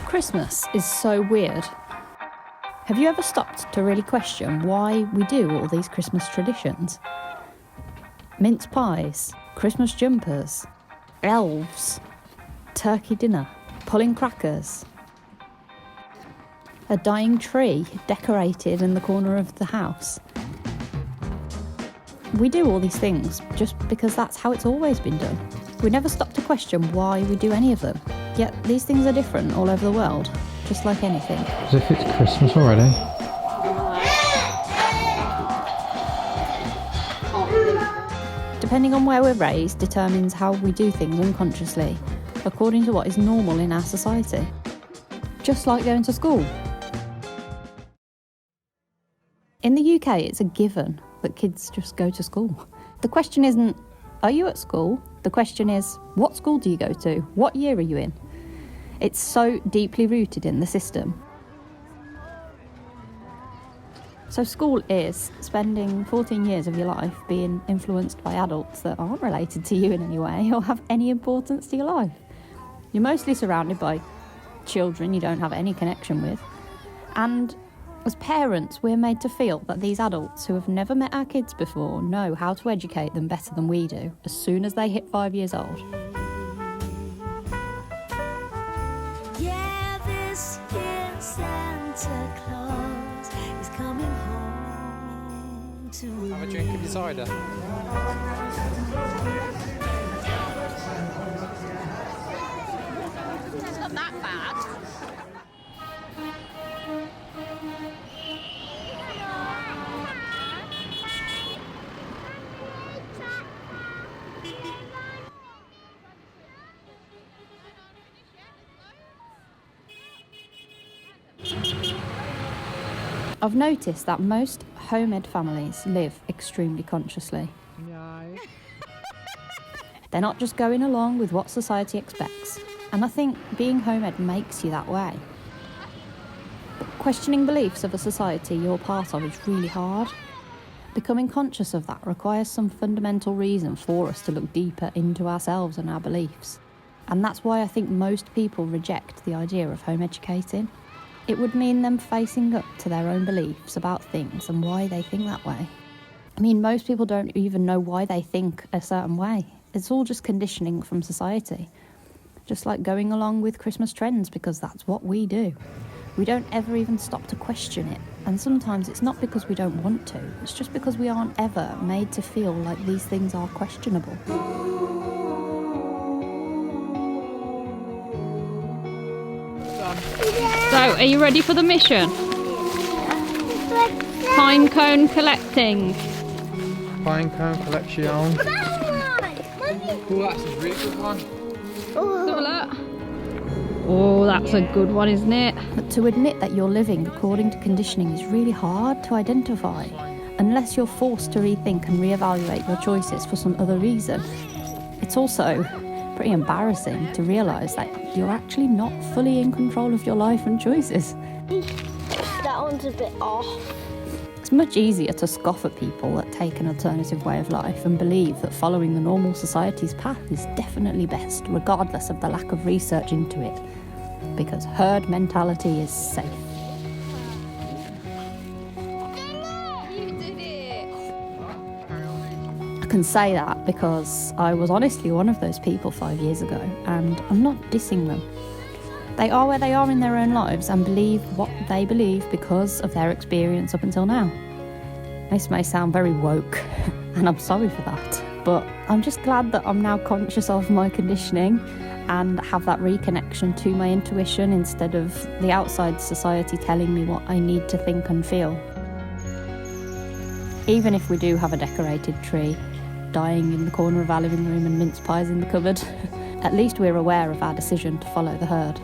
Christmas is so weird. Have you ever stopped to really question why we do all these Christmas traditions? Mince pies, Christmas jumpers, elves, turkey dinner, pulling crackers, a dying tree decorated in the corner of the house. We do all these things just because that's how it's always been done. We never stop to question why we do any of them. Yet these things are different all over the world, just like anything. As if it's Christmas already. Depending on where we're raised determines how we do things unconsciously, according to what is normal in our society. Just like going to school. In the UK, it's a given that kids just go to school. The question isn't, are you at school? The question is, what school do you go to? What year are you in? It's so deeply rooted in the system. So school is spending 14 years of your life being influenced by adults that aren't related to you in any way or have any importance to your life. You're mostly surrounded by children you don't have any connection with. And as parents, we're made to feel that these adults who have never met our kids before know how to educate them better than we do as soon as they hit 5 years old. Yeah, this year Santa Claus is coming home to me. Have a drink of your cider. It's not that bad. I've noticed that most home-ed families live extremely consciously. They're not just going along with what society expects, and I think being home-ed makes you that way. But questioning beliefs of a society you're part of is really hard. Becoming conscious of that requires some fundamental reason for us to look deeper into ourselves and our beliefs. And that's why I think most people reject the idea of home educating. It would mean them facing up to their own beliefs about things and why they think that way. I mean, most people don't even know why they think a certain way. It's all just conditioning from society. Just like going along with Christmas trends because that's what we do. We don't ever even stop to question it. And sometimes it's not because we don't want to. It's just because we aren't ever made to feel like these things are questionable. So, are you ready for the mission? Pine cone collecting. Pine cone collection. Oh, that's a really good one. Oh, that's a good one, isn't it? But to admit that you're living according to conditioning is really hard to identify, unless you're forced to rethink and reevaluate your choices for some other reason. It's also pretty embarrassing to realise that you're actually not fully in control of your life and choices. That one's a bit off. It's much easier to scoff at people that take an alternative way of life and believe that following the normal society's path is definitely best, regardless of the lack of research into it, because herd mentality is safe. I can say that because I was honestly one of those people 5 years ago, and I'm not dissing them. They are where they are in their own lives and believe what they believe because of their experience up until now. This may sound very woke, and I'm sorry for that, but I'm just glad that I'm now conscious of my conditioning and have that reconnection to my intuition instead of the outside society telling me what I need to think and feel. Even if we do have a decorated tree dying in the corner of our living room and mince pies in the cupboard, at least we're aware of our decision to follow the herd.